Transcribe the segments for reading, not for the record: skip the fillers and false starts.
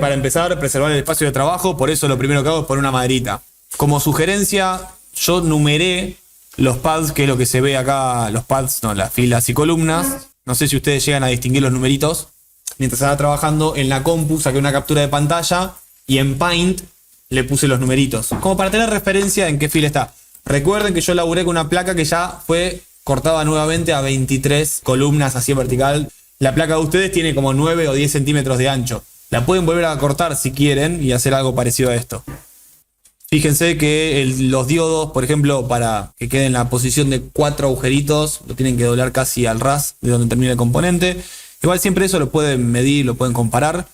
Para empezar, preservar el espacio de trabajo, por eso lo primero que hago es poner una maderita. Como sugerencia, yo numeré los pads, que es lo que se ve acá, los pads, no, las filas y columnas. No sé si ustedes llegan a distinguir los numeritos. Mientras estaba trabajando en la compu, saqué una captura de pantalla y en Paint le puse los numeritos, como para tener referencia en qué fila está. Recuerden que yo laburé con una placa que ya fue cortada nuevamente a 23 columnas así vertical. La placa de ustedes tiene como 9 o 10 centímetros de ancho. La pueden volver a cortar si quieren y hacer algo parecido a esto. Fíjense que los diodos, por ejemplo, para que quede en la posición de 4 agujeritos, lo tienen que doblar casi al ras de donde termina el componente. Igual siempre eso lo pueden medir, lo pueden comparar.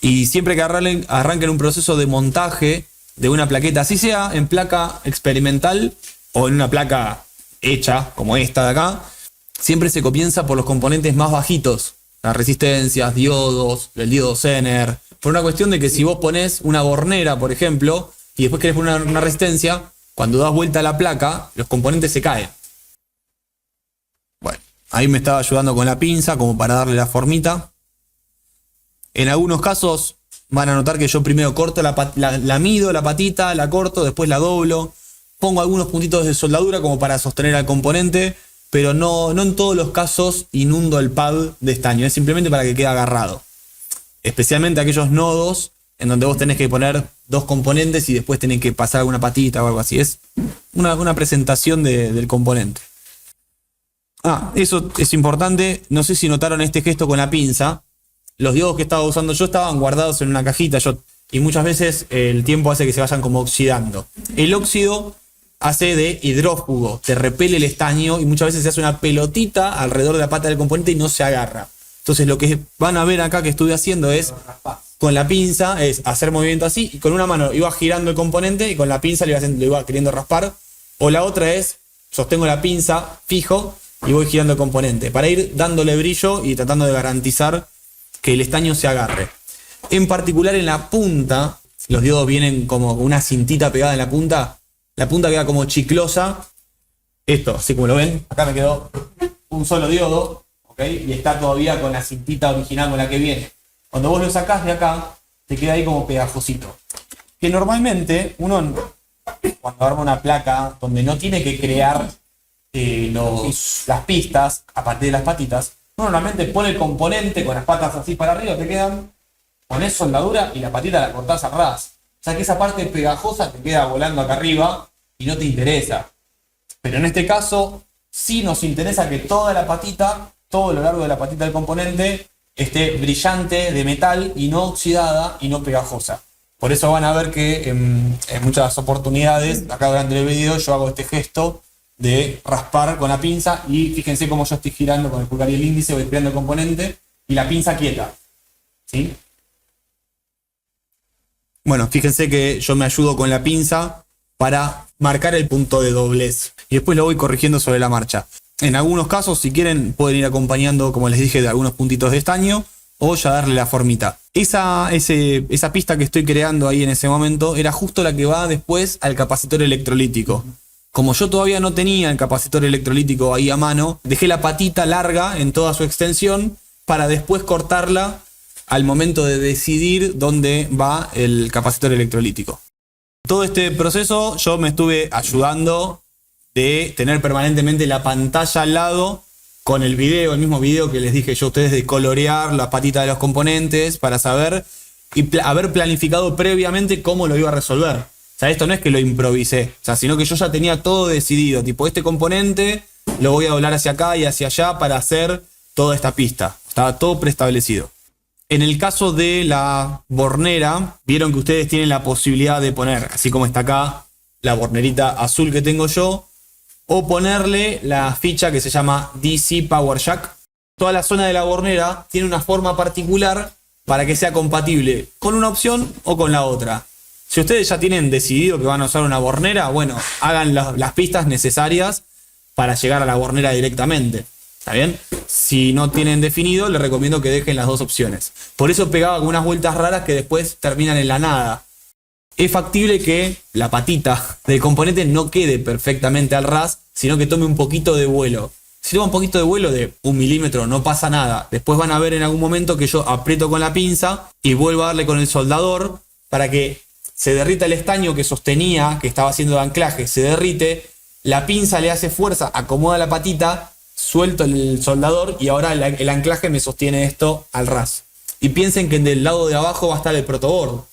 Y siempre que arranquen un proceso de montaje de una plaqueta, así sea en placa experimental o en una placa hecha como esta de acá, siempre se comienza por los componentes más bajitos. Las resistencias, diodos, el diodo Zener. Por una cuestión de que si vos ponés una bornera, por ejemplo, y después querés poner una resistencia, cuando das vuelta a la placa, los componentes se caen. Bueno, ahí me estaba ayudando con la pinza como para darle la formita. En algunos casos van a notar que yo primero corto la mido, la patita, la corto, después la doblo. Pongo algunos puntitos de soldadura como para sostener al componente, pero no en todos los casos inundo el pad de estaño. Es simplemente para que quede agarrado. Especialmente aquellos nodos en donde vos tenés que poner 2 componentes y después tenés que pasar alguna patita o algo así. Es una presentación del componente. Eso es importante. No sé si notaron este gesto con la pinza. Los diodos que estaba usando yo estaban guardados en una cajita. Y muchas veces el tiempo hace que se vayan como oxidando. El óxido hace de hidrófugo, te repele el estaño y muchas veces se hace una pelotita alrededor de la pata del componente y no se agarra. Entonces lo que van a ver acá que estuve haciendo es, con la pinza, es hacer movimiento así, y con una mano iba girando el lo iba haciendo, lo iba queriendo raspar, o la otra es, sostengo la pinza fijo y voy girando el componente, para ir dándole brillo y tratando de garantizar que el estaño se agarre. En particular en la punta, los diodos vienen como una cintita pegada en la punta queda como chiclosa. Esto, así como lo ven, acá me quedó un solo diodo, ¿ok? Y está todavía con la cintita original con la que viene. Cuando vos lo sacás de acá, te queda ahí como pegajosito. Que normalmente uno, cuando arma una placa donde no tiene que crear las pistas a partir de las patitas, uno normalmente pone el componente con las patas así para arriba, te quedan, ponés soldadura y la patita la cortás a ras. O sea que esa parte pegajosa te queda volando acá arriba y no te interesa. Pero en este caso, sí nos interesa que toda la patita, todo lo largo de la patita del componente, esté brillante de metal y no oxidada y no pegajosa. Por eso van a ver que en muchas oportunidades, acá durante el video, yo hago este gesto de raspar con la pinza y fíjense cómo yo estoy girando con el pulgar y el índice, voy girando el componente y la pinza quieta. ¿Sí? Bueno, fíjense que yo me ayudo con la pinza para marcar el punto de doblez y después lo voy corrigiendo sobre la marcha. En algunos casos, si quieren, pueden ir acompañando, como les dije, de algunos puntitos de estaño o ya darle la formita. Esa pista que estoy creando ahí en ese momento era justo la que va después al capacitor electrolítico. Como yo todavía no tenía el capacitor electrolítico ahí a mano, dejé la patita larga en toda su extensión para después cortarla al momento de decidir dónde va el capacitor electrolítico. Todo este proceso yo me estuve ayudando de tener permanentemente la pantalla al lado con el mismo video que les dije yo a ustedes de colorear la patita de los componentes para saber y haber planificado previamente cómo lo iba a resolver. O sea, esto no es que lo improvisé, o sea, sino que yo ya tenía todo decidido, tipo este componente lo voy a doblar hacia acá y hacia allá para hacer toda esta pista. Estaba todo preestablecido. En el caso de la bornera, vieron que ustedes tienen la posibilidad de poner, así como está acá, la bornerita azul que tengo yo, o ponerle la ficha que se llama DC Power Jack. Toda la zona de la bornera tiene una forma particular para que sea compatible con una opción o con la otra. Si ustedes ya tienen decidido que van a usar una bornera, bueno, hagan las pistas necesarias para llegar a la bornera directamente. ¿Está bien? Si no tienen definido, les recomiendo que dejen las dos opciones. Por eso pegaba algunas vueltas raras que después terminan en la nada. Es factible que la patita del componente no quede perfectamente al ras, sino que tome un poquito de vuelo. O Si toma un poquito de vuelo de 1 milímetro, no pasa nada. Después van a ver en algún momento que yo aprieto con la pinza y vuelvo a darle con el soldador para que se derrita el estaño que sostenía, que estaba haciendo de anclaje, se derrite. La pinza le hace fuerza, acomoda la patita, suelto el soldador y ahora el anclaje me sostiene esto al ras. Y piensen que del lado de abajo va a estar el protoboard.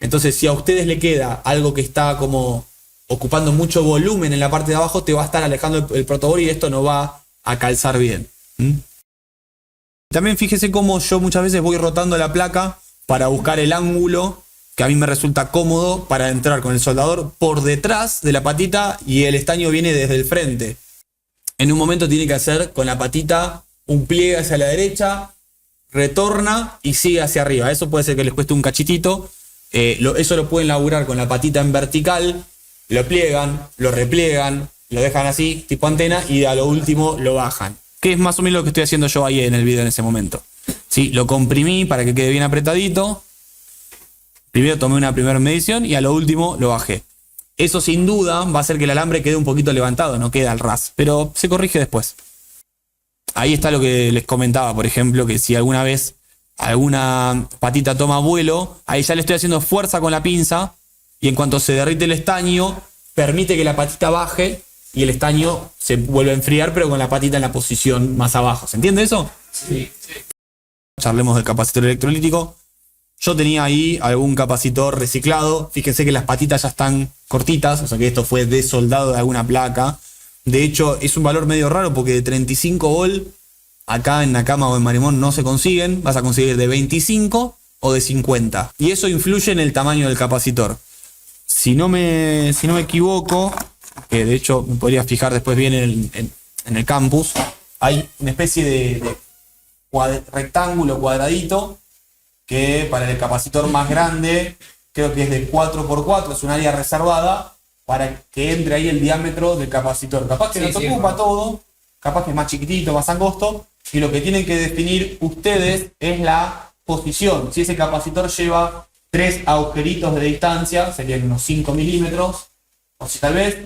Entonces, si a ustedes le queda algo que está como ocupando mucho volumen en la parte de abajo, te va a estar alejando el protoboard y esto no va a calzar bien. También fíjese cómo yo muchas veces voy rotando la placa para buscar el ángulo que a mí me resulta cómodo para entrar con el soldador por detrás de la patita y el estaño viene desde el frente. En un momento tiene que hacer con la patita un pliegue hacia la derecha, retorna y sigue hacia arriba. Eso puede ser que les cueste un cachitito. Eso lo pueden laburar con la patita en vertical, lo pliegan, lo repliegan, lo dejan así, tipo antena, y a lo último lo bajan. Que es más o menos lo que estoy haciendo yo ahí en el video en ese momento. ¿Sí? Lo comprimí para que quede bien apretadito. Primero tomé una primera medición y a lo último lo bajé. Eso sin duda va a hacer que el alambre quede un poquito levantado, no queda al ras, pero se corrige después. Ahí está lo que les comentaba, por ejemplo, que si alguna vez alguna patita toma vuelo, ahí ya le estoy haciendo fuerza con la pinza y en cuanto se derrite el estaño, permite que la patita baje y el estaño se vuelve a enfriar, pero con la patita en la posición más abajo. ¿Se entiende eso? Sí. Charlemos del capacitor electrolítico. Yo tenía ahí algún capacitor reciclado. Fíjense que las patitas ya están cortitas, o sea que esto fue desoldado de alguna placa. De hecho, es un valor medio raro porque de 35 volt acá en Nakama o en Marimón no se consiguen. Vas a conseguir de 25 o de 50. Y eso influye en el tamaño del capacitor. Si no me equivoco, que de hecho me podría fijar después bien en el campus, hay una especie de rectángulo cuadradito que para el capacitor más grande creo que es de 4x4, es un área reservada para que entre ahí el diámetro del capacitor. Capaz que no te ocupa todo, capaz que es más chiquitito, más angosto, y lo que tienen que definir ustedes es la posición. Si ese capacitor lleva 3 agujeritos de distancia, serían unos 5 milímetros, o si tal vez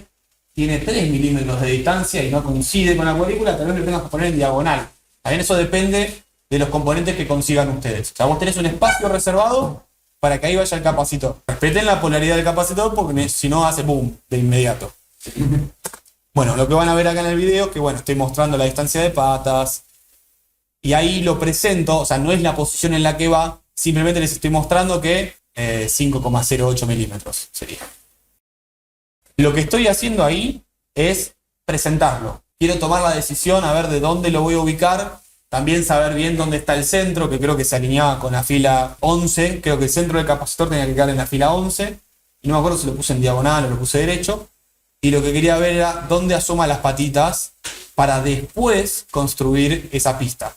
tiene 3 milímetros de distancia y no coincide con la cuadrícula, tal vez lo tengas que poner en diagonal. También eso depende de los componentes que consigan ustedes. O sea, vos tenés un espacio reservado para que ahí vaya el capacitor. Respeten la polaridad del capacitor porque si no hace boom de inmediato. Bueno, lo que van a ver acá en el video, que bueno, estoy mostrando la distancia de patas y ahí lo presento, o sea, no es la posición en la que va, simplemente les estoy mostrando que 5,08 milímetros sería. Lo que estoy haciendo ahí es presentarlo. Quiero tomar la decisión a ver de dónde lo voy a ubicar. También saber bien dónde está el centro, que creo que se alineaba con la fila 11. Creo que el centro del capacitor tenía que quedar en la fila 11. Y no me acuerdo si lo puse en diagonal o lo puse derecho. Y lo que quería ver era dónde asoma las patitas para después construir esa pista.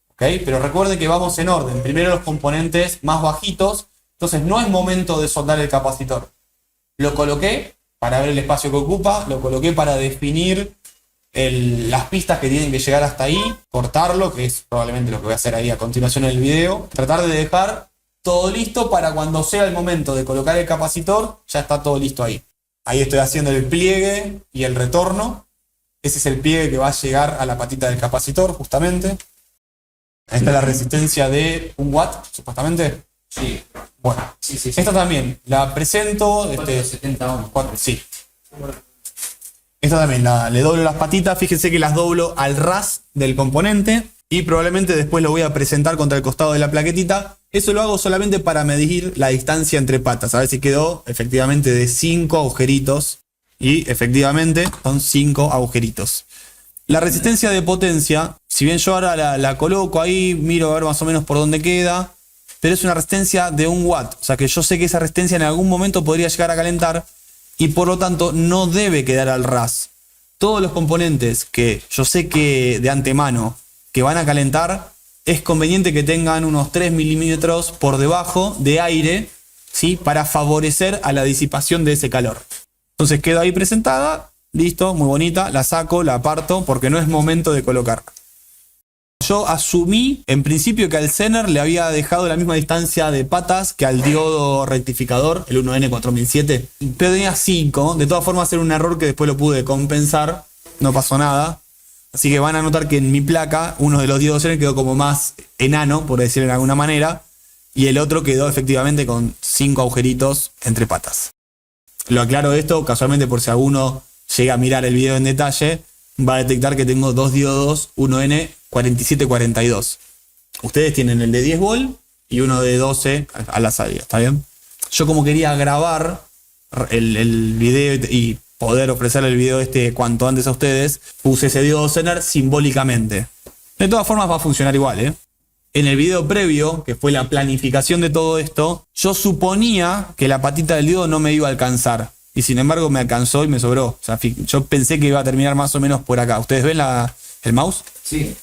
¿Ok? Pero recuerden que vamos en orden. Primero los componentes más bajitos. Entonces no es momento de soldar el capacitor. Lo coloqué para ver el espacio que ocupa. Lo coloqué para definir las pistas que tienen que llegar hasta ahí, cortarlo, que es probablemente lo que voy a hacer ahí a continuación en el video, tratar de dejar todo listo para cuando sea el momento de colocar el capacitor, ya está todo listo ahí. Ahí estoy haciendo el pliegue y el retorno. Ese es el pliegue que va a llegar a la patita del capacitor, justamente. Ahí está la resistencia de 1 watt, supuestamente. Sí. Bueno, Sí. esta también la presento. 470 ohms. Sí. Esta también le doblo las patitas, fíjense que las doblo al ras del componente y probablemente después lo voy a presentar contra el costado de la plaquetita. Eso lo hago solamente para medir la distancia entre patas, a ver si quedó efectivamente de 5 agujeritos y efectivamente son 5 agujeritos. La resistencia de potencia, si bien yo ahora la coloco ahí, miro a ver más o menos por dónde queda, pero es una resistencia de 1 watt, o sea que yo sé que esa resistencia en algún momento podría llegar a calentar y por lo tanto no debe quedar al ras. Todos los componentes que yo sé que de antemano que van a calentar, es conveniente que tengan unos 3 milímetros por debajo de aire, ¿sí? Para favorecer a la disipación de ese calor. Entonces queda ahí presentada, listo, muy bonita, la saco, la aparto porque no es momento de colocar. Yo asumí en principio que al Zener le había dejado la misma distancia de patas que al diodo rectificador, el 1N4007, pero tenía 5. De todas formas era un error que después lo pude compensar, no pasó nada. Así que van a notar que en mi placa uno de los diodos Zener quedó como más enano, por decirlo de alguna manera, y el otro quedó efectivamente con 5 agujeritos entre patas. Lo aclaro esto casualmente por si alguno llega a mirar el video en detalle, va a detectar que tengo 2 diodos 1N4742. Ustedes tienen el de 10 volt y uno de 12 a la salida, ¿está bien? Yo como quería grabar el video y poder ofrecer el video cuanto antes a ustedes, puse ese diodo Zener simbólicamente. De todas formas va a funcionar igual, ¿eh? En el video previo, que fue la planificación de todo esto, yo suponía que la patita del diodo no me iba a alcanzar. Y sin embargo me alcanzó y me sobró. O sea, yo pensé que iba a terminar más o menos por acá. ¿Ustedes ven el mouse? Sí.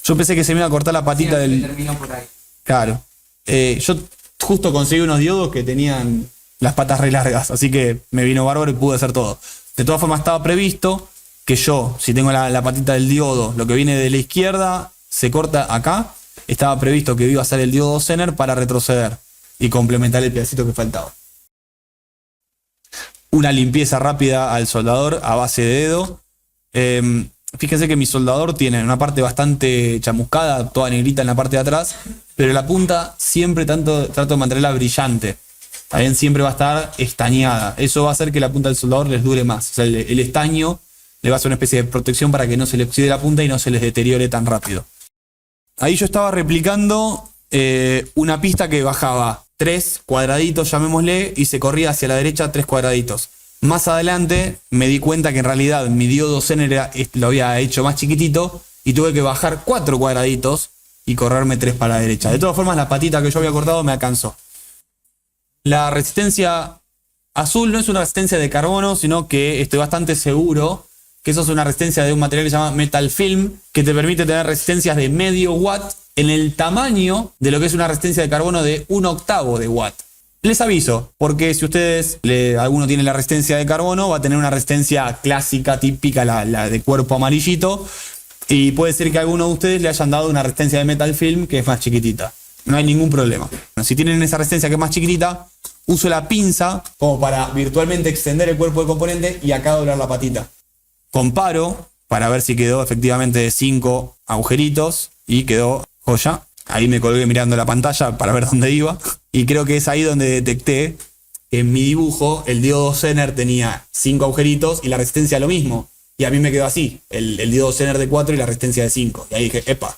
Yo pensé que se me iba a cortar la patita del... terminó por ahí. Claro. Yo justo conseguí unos diodos que tenían las patas re largas, así que me vino bárbaro y pude hacer todo. De todas formas estaba previsto que yo, si tengo la patita del diodo, lo que viene de la izquierda se corta acá, estaba previsto que iba a ser el diodo Zener para retroceder y complementar el pedacito que faltaba. Una limpieza rápida al soldador a base de dedo. Fíjense que mi soldador tiene una parte bastante chamuscada, toda negrita en la parte de atrás, pero la punta siempre trato de mantenerla brillante. También siempre va a estar estañada. Eso va a hacer que la punta del soldador les dure más. O sea, el estaño le va a hacer una especie de protección para que no se le oxide la punta y no se les deteriore tan rápido. Ahí yo estaba replicando una pista que bajaba 3 cuadraditos, llamémosle, y se corría hacia la derecha 3 cuadraditos. Más adelante me di cuenta que en realidad mi diodo Zener lo había hecho más chiquitito y tuve que bajar 4 cuadraditos y correrme 3 para la derecha. De todas formas, la patita que yo había cortado me alcanzó. La resistencia azul no es una resistencia de carbono, sino que estoy bastante seguro que eso es una resistencia de un material que se llama metal film, que te permite tener resistencias de medio watt en el tamaño de lo que es una resistencia de carbono de 1/8 de watt. Les aviso, porque si ustedes, alguno tiene la resistencia de carbono, va a tener una resistencia clásica, típica, la de cuerpo amarillito, y puede ser que a alguno de ustedes le hayan dado una resistencia de metal film que es más chiquitita. No hay ningún problema. Si tienen esa resistencia que es más chiquitita, uso la pinza como para virtualmente extender el cuerpo del componente y acá doblar la patita. Comparo para ver si quedó efectivamente 5 agujeritos y quedó joya. Ahí me colgué mirando la pantalla para ver dónde iba. Y creo que es ahí donde detecté que en mi dibujo el diodo Zener tenía 5 agujeritos y la resistencia lo mismo. Y a mí me quedó así, el diodo Zener de 4 y la resistencia de 5. Y ahí dije, epa,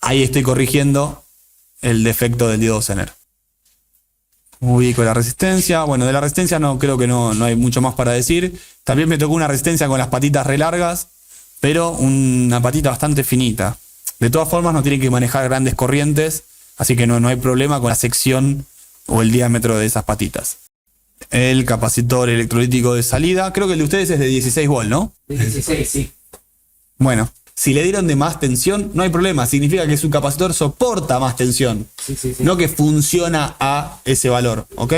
ahí estoy corrigiendo el defecto del diodo Zener. Ubico la resistencia. Bueno, de la resistencia creo que no hay mucho más para decir. También me tocó una resistencia con las patitas re largas, pero una patita bastante finita. De todas formas no tienen que manejar grandes corrientes, así que no hay problema con la sección o el diámetro de esas patitas. El capacitor electrolítico de salida, creo que el de ustedes es de 16 volt, ¿no? 16, sí. Bueno, si le dieron de más tensión, no hay problema. Significa que su capacitor soporta más tensión. Sí. No que funciona a ese valor, ¿ok?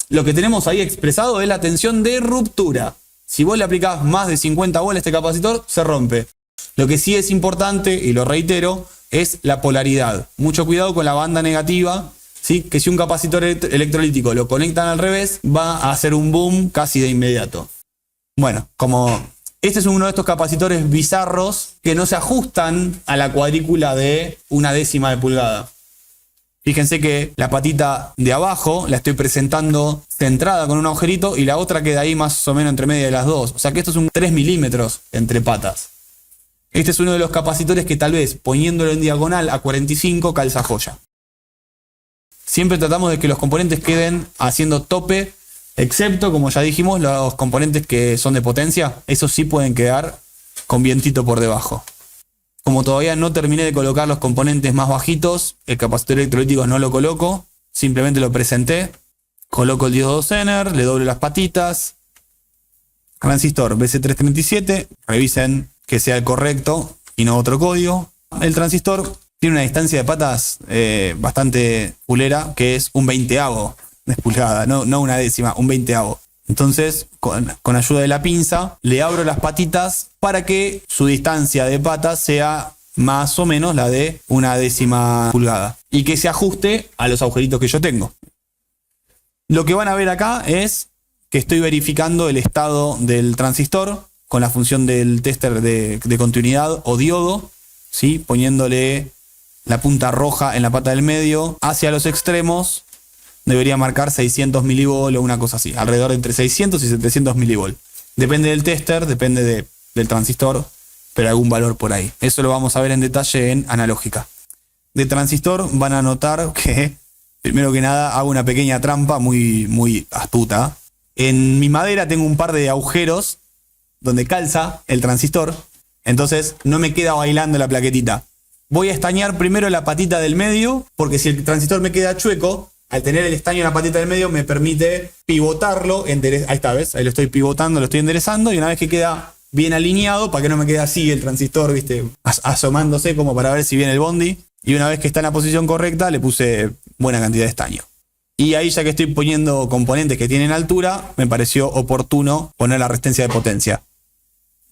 Lo que tenemos ahí expresado es la tensión de ruptura. Si vos le aplicás más de 50 volt a este capacitor, se rompe. Lo que sí es importante, y lo reitero, es la polaridad. Mucho cuidado con la banda negativa, ¿sí? Que si un capacitor electrolítico lo conectan al revés, va a hacer un boom casi de inmediato. Bueno, como este es uno de estos capacitores bizarros que no se ajustan a la cuadrícula de 1/10 de pulgada. Fíjense que la patita de abajo la estoy presentando centrada con un agujerito y la otra queda ahí más o menos entre media de las dos. O sea que esto es un 3 milímetros entre patas. Este es uno de los capacitores que tal vez poniéndolo en diagonal a 45 calza joya. Siempre tratamos de que los componentes queden haciendo tope, excepto, como ya dijimos, los componentes que son de potencia. Esos sí pueden quedar con vientito por debajo. Como todavía no terminé de colocar los componentes más bajitos, el capacitor electrolítico no lo coloco, simplemente lo presenté. Coloco el diodo Zener, le doblo las patitas. Transistor BC337, revisen que sea el correcto y no otro código. El transistor tiene una distancia de patas bastante fulera, que es un 20avo de pulgada, no una décima, un 20avo. Entonces, con ayuda de la pinza, le abro las patitas para que su distancia de patas sea más o menos la de 1/10 pulgada y que se ajuste a los agujeritos que yo tengo. Lo que van a ver acá es que estoy verificando el estado del transistor. con la función del tester de continuidad o diodo, ¿sí? Poniéndole la punta roja en la pata del medio hacia los extremos, debería marcar 600 milivolt o una cosa así, alrededor de entre 600 y 700 milivolt. Depende del tester, depende del transistor, pero algún valor por ahí. Eso lo vamos a ver en detalle en analógica. De transistor van a notar que, primero que nada, hago una pequeña trampa muy astuta. En mi madera tengo un par de agujeros donde calza el transistor, entonces no me queda bailando la plaquetita. Voy a estañar primero la patita del medio, porque si el transistor me queda chueco, al tener el estaño en la patita del medio me permite pivotarlo. Ahí está, ¿ves? Ahí lo estoy pivotando, lo estoy enderezando, y una vez que queda bien alineado, para que no me quede así el transistor, ¿viste? Asomándose como para ver si viene el bondi. Y una vez que está en la posición correcta, le puse buena cantidad de estaño. Y ahí, ya que estoy poniendo componentes que tienen altura, me pareció oportuno poner la resistencia de potencia.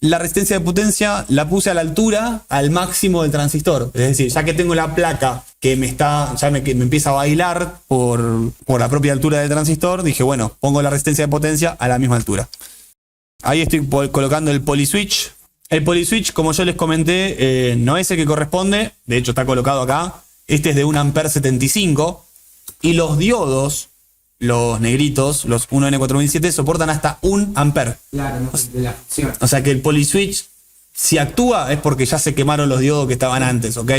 La resistencia de potencia la puse a la altura, al máximo del transistor. Es decir, ya que tengo la placa que me empieza a bailar por la propia altura del transistor, dije, bueno, pongo la resistencia de potencia a la misma altura. Ahí estoy colocando el polyswitch. El polyswitch, como yo les comenté, no es el que corresponde. De hecho, está colocado acá. Este es de 1 ampere 75. Y los diodos, los negritos, los 1N4007, soportan hasta 1 ampere. Claro, no de la función. O sea que el polyswitch, si actúa, es porque ya se quemaron los diodos que estaban antes, ¿ok?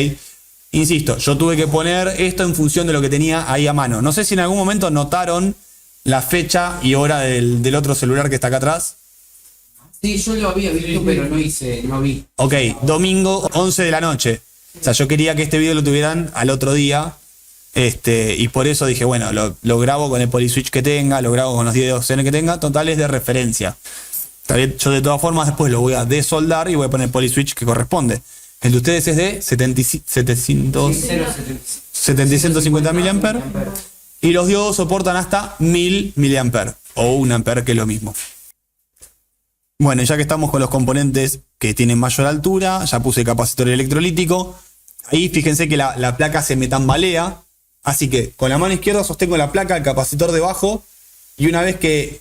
Insisto, yo tuve que poner esto en función de lo que tenía ahí a mano. No sé si en algún momento notaron la fecha y hora del otro celular que está acá atrás. Sí, yo lo había visto, pero no vi. Ok, domingo 11 de la noche. O sea, yo quería que este video lo tuvieran al otro día. Y por eso dije, bueno, lo grabo con el polyswitch que tenga, lo grabo con los 10 opciones que tenga, totales de referencia. Yo de todas formas después lo voy a desoldar y voy a poner el polyswitch que corresponde. El de ustedes es de 750 mA y los diodos soportan hasta 1000 mA o 1 ampere, que es lo mismo. Bueno, ya que estamos con los componentes que tienen mayor altura, ya puse el capacitor electrolítico. Ahí fíjense que la placa se me tambalea. Así que con la mano izquierda sostengo la placa, el capacitor debajo, y una vez que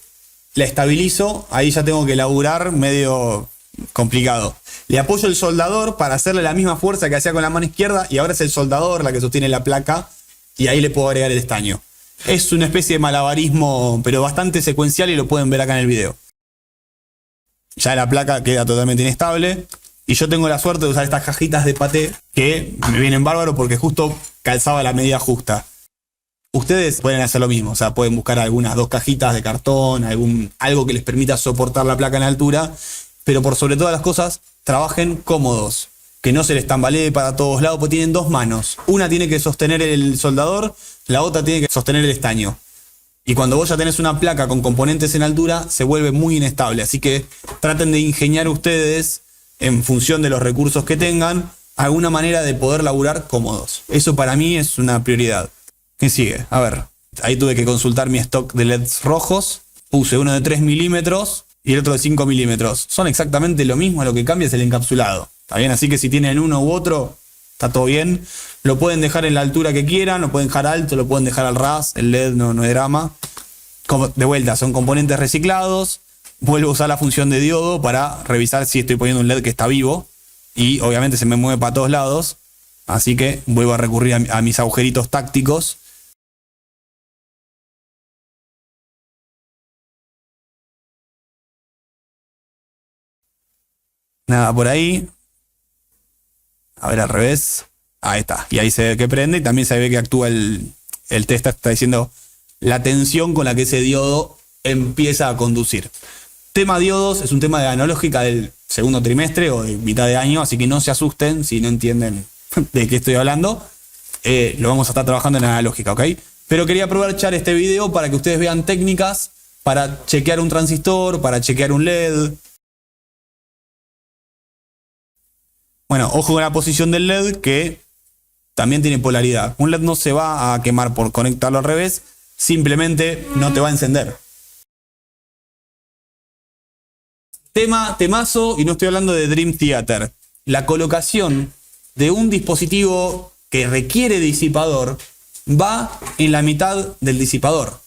la estabilizo, ahí ya tengo que laburar medio complicado. Le apoyo el soldador para hacerle la misma fuerza que hacía con la mano izquierda, y ahora es el soldador la que sostiene la placa, y ahí le puedo agregar el estaño. Es una especie de malabarismo, pero bastante secuencial, y lo pueden ver acá en el video. Ya la placa queda totalmente inestable. Y yo tengo la suerte de usar estas cajitas de paté que me vienen bárbaro porque justo calzaba la medida justa. Ustedes pueden hacer lo mismo, o sea, pueden buscar algunas 2 cajitas de cartón, algo que les permita soportar la placa en altura, pero por sobre todas las cosas, trabajen cómodos, que no se les tambalee para todos lados, porque tienen 2 manos. Una tiene que sostener el soldador, la otra tiene que sostener el estaño. Y cuando vos ya tenés una placa con componentes en altura, se vuelve muy inestable, así que traten de ingeniar ustedes, en función de los recursos que tengan, alguna manera de poder laburar cómodos. Eso para mí es una prioridad. ¿Qué sigue? A ver, ahí tuve que consultar mi stock de LEDs rojos. Puse uno de 3 milímetros y el otro de 5 milímetros. Son exactamente lo mismo, lo que cambia es el encapsulado. ¿Está bien? Así que si tienen uno u otro, está todo bien. Lo pueden dejar en la altura que quieran, lo pueden dejar alto, lo pueden dejar al ras. El LED no es drama. De vuelta, son componentes reciclados. Vuelvo a usar la función de diodo para revisar si estoy poniendo un LED que está vivo. Y obviamente se me mueve para todos lados. Así que vuelvo a recurrir a mis agujeritos tácticos. Nada por ahí. A ver, al revés. Ahí está. Y ahí se ve que prende y también se ve que actúa el test. Está diciendo la tensión con la que ese diodo empieza a conducir. Tema diodos es un tema de analógica del segundo trimestre o de mitad de año, así que no se asusten si no entienden de qué estoy hablando. Lo vamos a estar trabajando en analógica, ¿ok? Pero quería aprovechar este video para que ustedes vean técnicas para chequear un transistor, para chequear un LED. Bueno, ojo con la posición del LED, que también tiene polaridad. Un LED no se va a quemar por conectarlo al revés, simplemente no te va a encender. Temazo, y no estoy hablando de Dream Theater. La colocación de un dispositivo que requiere disipador va en la mitad del disipador.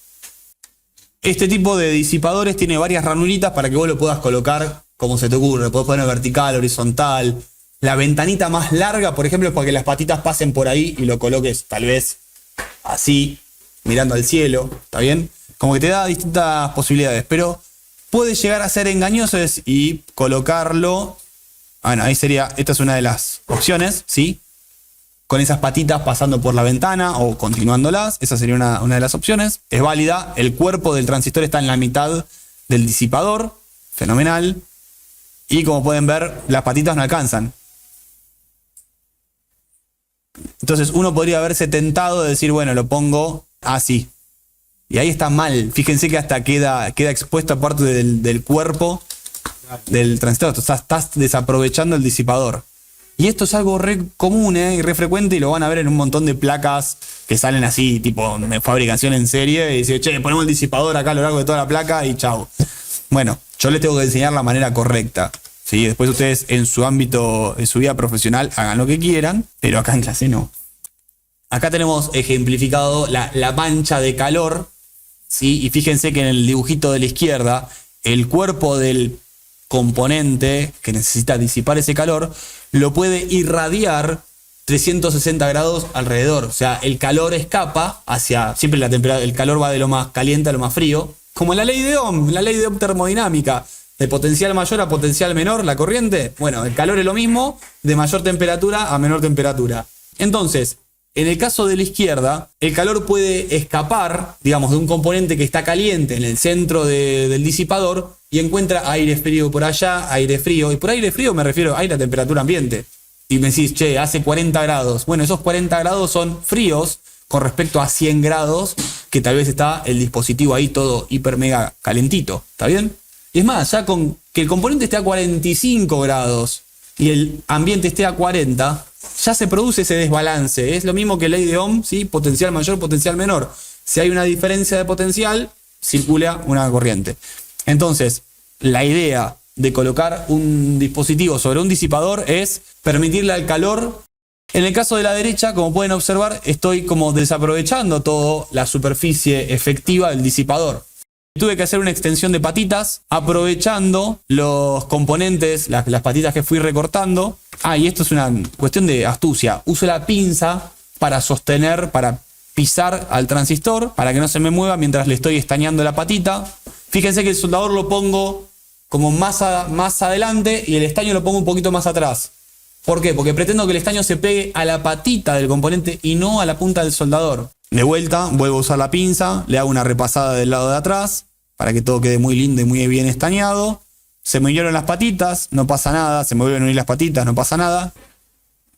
Este tipo de disipadores tiene varias ranulitas para que vos lo puedas colocar como se te ocurre. Podés poner vertical, horizontal. La ventanita más larga, por ejemplo, es para que las patitas pasen por ahí y lo coloques tal vez así, mirando al cielo, ¿está bien? Como que te da distintas posibilidades, pero puede llegar a ser engañoso y colocarlo. Bueno, ahí sería, esta es una de las opciones, ¿sí? Con esas patitas pasando por la ventana o continuándolas, esa sería una de las opciones. Es válida, el cuerpo del transistor está en la mitad del disipador, fenomenal. Y como pueden ver, las patitas no alcanzan. Entonces uno podría haberse tentado de decir, bueno, lo pongo así. Y ahí está mal. Fíjense que hasta queda expuesto aparte del cuerpo del transistor. O sea, estás desaprovechando el disipador. Y esto es algo re común y re frecuente, y lo van a ver en un montón de placas que salen así, tipo de fabricación en serie, y dicen, che, ponemos el disipador acá a lo largo de toda la placa y chau. Bueno, yo les tengo que enseñar la manera correcta. ¿Sí? Después ustedes en su ámbito, en su vida profesional, hagan lo que quieran, pero acá en clase no. Acá tenemos ejemplificado la mancha de calor, ¿sí? Y fíjense que en el dibujito de la izquierda, el cuerpo del componente que necesita disipar ese calor lo puede irradiar 360 grados alrededor. O sea, el calor escapa hacia, siempre la temperatura, el calor va de lo más caliente a lo más frío, como la ley de Ohm termodinámica, de potencial mayor a potencial menor, la corriente. Bueno, el calor es lo mismo, de mayor temperatura a menor temperatura. Entonces, en el caso de la izquierda, el calor puede escapar, digamos, de un componente que está caliente en el centro del disipador y encuentra aire frío por allá, aire frío. Y por aire frío me refiero a aire a temperatura ambiente. Y me decís, che, hace 40 grados. Bueno, esos 40 grados son fríos con respecto a 100 grados, que tal vez está el dispositivo ahí todo hiper mega calentito. ¿Está bien? Y es más, ya con que el componente esté a 45 grados y el ambiente esté a 40, ya se produce ese desbalance. Es lo mismo que ley de Ohm, ¿sí? Potencial mayor, potencial menor. Si hay una diferencia de potencial, circula una corriente. Entonces, la idea de colocar un dispositivo sobre un disipador es permitirle al calor. En el caso de la derecha, como pueden observar, estoy como desaprovechando toda la superficie efectiva del disipador. Tuve que hacer una extensión de patitas aprovechando los componentes, las patitas que fui recortando. Y esto es una cuestión de astucia. Uso la pinza para sostener, para pisar al transistor, para que no se me mueva mientras le estoy estañando la patita. Fíjense que el soldador lo pongo como más adelante y el estaño lo pongo un poquito más atrás. ¿Por qué? Porque pretendo que el estaño se pegue a la patita del componente y no a la punta del soldador. De vuelta, vuelvo a usar la pinza, le hago una repasada del lado de atrás para que todo quede muy lindo y muy bien estañado. Se me unieron las patitas, no pasa nada. Se me vuelven a unir las patitas, no pasa nada.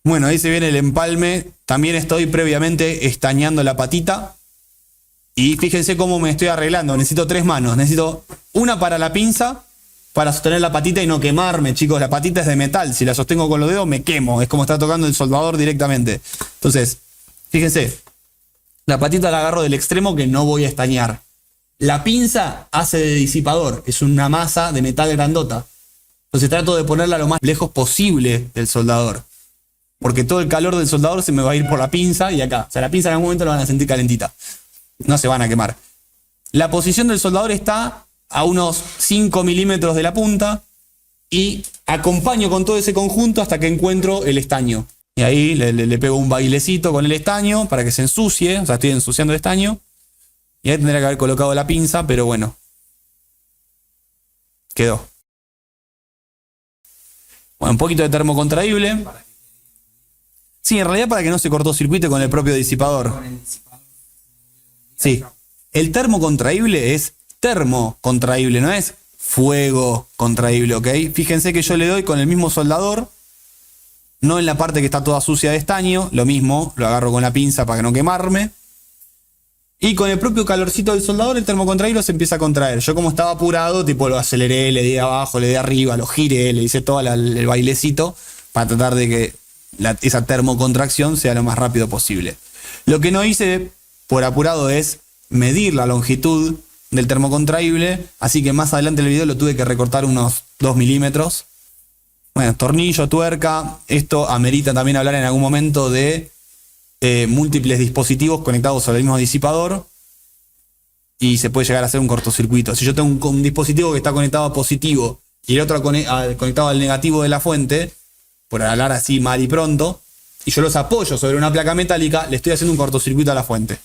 Bueno, ahí se viene el empalme. También estoy previamente estañando la patita. Y fíjense cómo me estoy arreglando. Necesito 3 manos. Necesito una para la pinza, para sostener la patita y no quemarme, chicos. La patita es de metal. Si la sostengo con los dedos, me quemo. Es como estar tocando el soldador directamente. Entonces, fíjense. La patita la agarro del extremo que no voy a estañar. La pinza hace de disipador. Es una masa de metal grandota. Entonces trato de ponerla lo más lejos posible del soldador. Porque todo el calor del soldador se me va a ir por la pinza y acá. O sea, la pinza en algún momento la van a sentir calentita. No se van a quemar. La posición del soldador está a unos 5 milímetros de la punta y acompaño con todo ese conjunto hasta que encuentro el estaño. Y ahí le pego un bailecito con el estaño para que se ensucie. O sea, estoy ensuciando el estaño. Y ahí tendría que haber colocado la pinza, pero bueno. Quedó. Bueno, un poquito de termocontraíble. Sí, en realidad para que no se cortocircuite con el propio disipador. Sí. El termocontraíble es termocontraíble, no es fuego contraíble, ¿ok? Fíjense que yo le doy con el mismo soldador, no en la parte que está toda sucia de estaño, lo mismo, lo agarro con la pinza para que no quemarme. Y con el propio calorcito del soldador, el termocontraíble se empieza a contraer. Yo como estaba apurado, tipo lo aceleré, le di abajo, le di arriba, lo giré, le hice todo el bailecito para tratar de que esa termocontracción sea lo más rápido posible. Lo que no hice por apurado es medir la longitud del termocontraíble, así que más adelante en el video lo tuve que recortar unos 2 milímetros. Bueno, tornillo, tuerca, esto amerita también hablar en algún momento de múltiples dispositivos conectados al mismo disipador y se puede llegar a hacer un cortocircuito. Si yo tengo un dispositivo que está conectado a positivo y el otro conectado al negativo de la fuente, por hablar así mal y pronto, y yo los apoyo sobre una placa metálica, le estoy haciendo un cortocircuito a la fuente.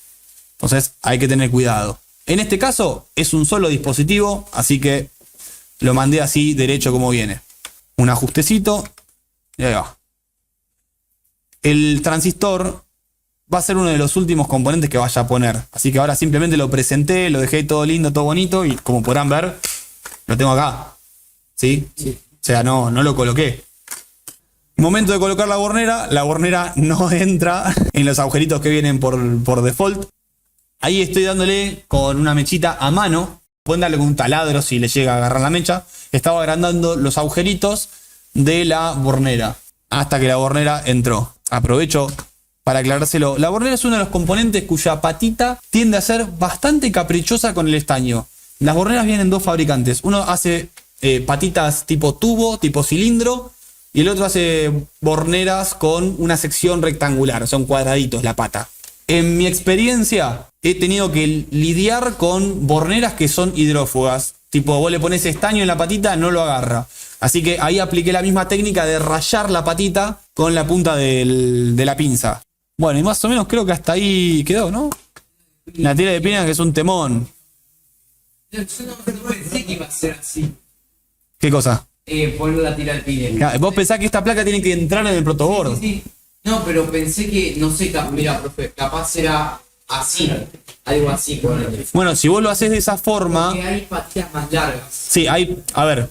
Entonces hay que tener cuidado. En este caso es un solo dispositivo, así que lo mandé así derecho como viene. Un ajustecito y ahí va. El transistor va a ser uno de los últimos componentes que vaya a poner. Así que ahora simplemente lo presenté, lo dejé todo lindo, todo bonito y como podrán ver, lo tengo acá. ¿Sí? Sí. O sea, no lo coloqué. Momento de colocar la bornera no entra en los agujeritos que vienen por default. Ahí estoy dándole con una mechita a mano. Pueden darle con un taladro si le llega a agarrar la mecha. Estaba agrandando los agujeritos de la bornera hasta que la bornera entró. Aprovecho para aclarárselo. La bornera es uno de los componentes cuya patita tiende a ser bastante caprichosa con el estaño. Las borneras vienen en dos fabricantes. Uno hace patitas tipo tubo, tipo cilindro, y el otro hace borneras con una sección rectangular. Son cuadraditos la pata. En mi experiencia he tenido que lidiar con borneras que son hidrófugas. Tipo, vos le pones estaño en la patita, no lo agarra. Así que ahí apliqué la misma técnica de rayar la patita con la punta de la pinza. Bueno, y más o menos creo que hasta ahí quedó, ¿no? La tira de pina que es un temón. Yo no pensé que iba a ser así. ¿Qué cosa? Poner la tira de pines. Vos pensás que esta placa tiene que entrar en el protoboard. Sí. No, pero pensé que, no sé, mira, profe, capaz era así. Algo así, ponele. Bueno, si vos lo haces de esa forma. Porque hay patitas más largas. Sí, hay. A ver,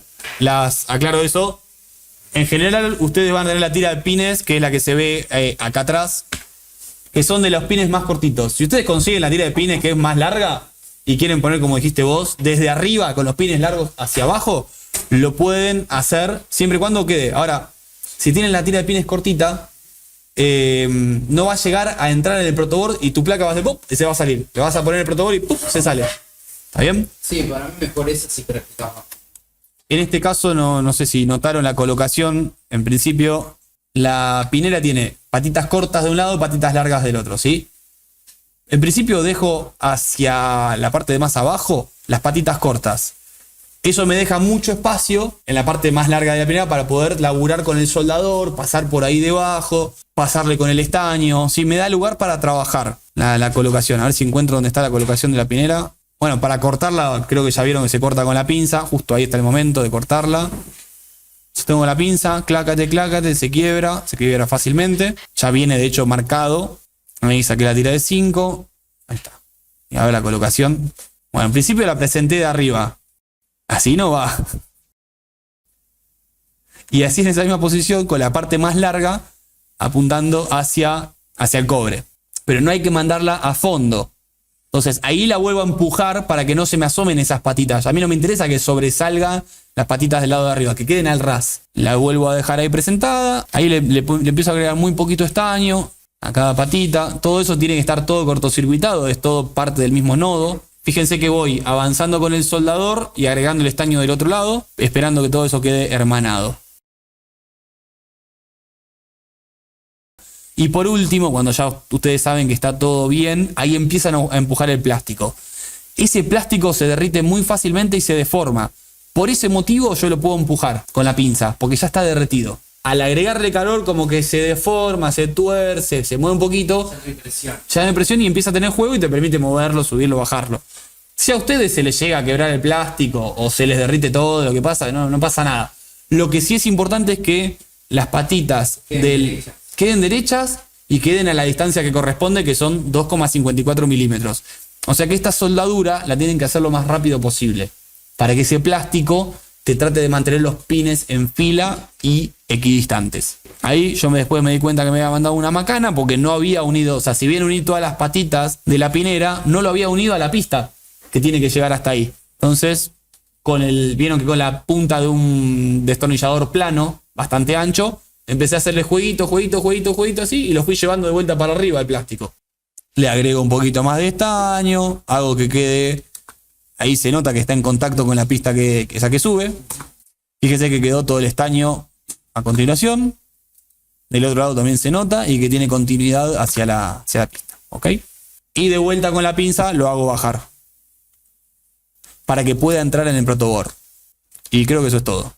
aclaro eso. En general, ustedes van a tener la tira de pines, que es la que se ve acá atrás, que son de los pines más cortitos. Si ustedes consiguen la tira de pines que es más larga y quieren poner, como dijiste vos, desde arriba con los pines largos hacia abajo, lo pueden hacer siempre y cuando quede. Ahora, si tienen la tira de pines cortita, no va a llegar a entrar en el protoboard y tu placa va a hacer ¡pum! Y se va a salir. Le vas a poner el protoboard y ¡pum! Se sale. ¿Está bien? Sí, para mí mejor esa si practicaba. En este caso, no sé si notaron la colocación. En principio, la pinera tiene patitas cortas de un lado y patitas largas del otro, ¿sí? En principio dejo hacia la parte de más abajo las patitas cortas. Eso me deja mucho espacio en la parte más larga de la pinera para poder laburar con el soldador, pasar por ahí debajo, pasarle con el estaño. Sí, me da lugar para trabajar la colocación. A ver si encuentro dónde está la colocación de la pinera. Bueno, para cortarla, creo que ya vieron que se corta con la pinza. Justo ahí está el momento de cortarla. Tengo la pinza, clácate, se quiebra fácilmente. Ya viene de hecho marcado. Ahí saqué la tira de 5. Ahí está. Y a ver la colocación. Bueno, en principio la presenté de arriba. Así no va. Y así en esa misma posición, con la parte más larga, apuntando hacia el cobre. Pero no hay que mandarla a fondo. Entonces ahí la vuelvo a empujar para que no se me asomen esas patitas. A mí no me interesa que sobresalgan las patitas del lado de arriba, que queden al ras. La vuelvo a dejar ahí presentada. Ahí le empiezo a agregar muy poquito estaño a cada patita. Todo eso tiene que estar todo cortocircuitado, es todo parte del mismo nodo. Fíjense que voy avanzando con el soldador y agregando el estaño del otro lado, esperando que todo eso quede hermanado. Y por último, cuando ya ustedes saben que está todo bien, ahí empiezan a empujar el plástico. Ese plástico se derrite muy fácilmente y se deforma. Por ese motivo yo lo puedo empujar con la pinza, porque ya está derretido. Al agregarle calor como que se deforma, se tuerce, se mueve un poquito. Ya da impresión y empieza a tener juego y te permite moverlo, subirlo, bajarlo. Si a ustedes se les llega a quebrar el plástico o se les derrite todo, lo que pasa, no pasa nada. Lo que sí es importante es que las patitas queden derechas y queden a la distancia que corresponde, que son 2,54 milímetros. O sea que esta soldadura la tienen que hacer lo más rápido posible, para que ese plástico te trate de mantener los pines en fila y equidistantes. Ahí yo después me di cuenta que me había mandado una macana porque no había unido, o sea, si bien uní todas las patitas de la pinera, no lo había unido a la pista que tiene que llegar hasta ahí. Entonces, vieron que con la punta de un destornillador plano, bastante ancho, empecé a hacerle jueguito así y lo fui llevando de vuelta para arriba al plástico. Le agrego un poquito más de estaño, hago que quede. Ahí se nota que está en contacto con la pista esa que sube. Fíjense que quedó todo el estaño a continuación. Del otro lado también se nota y que tiene continuidad hacia la pista. ¿Ok? Y de vuelta con la pinza lo hago bajar, para que pueda entrar en el protoboard. Y creo que eso es todo.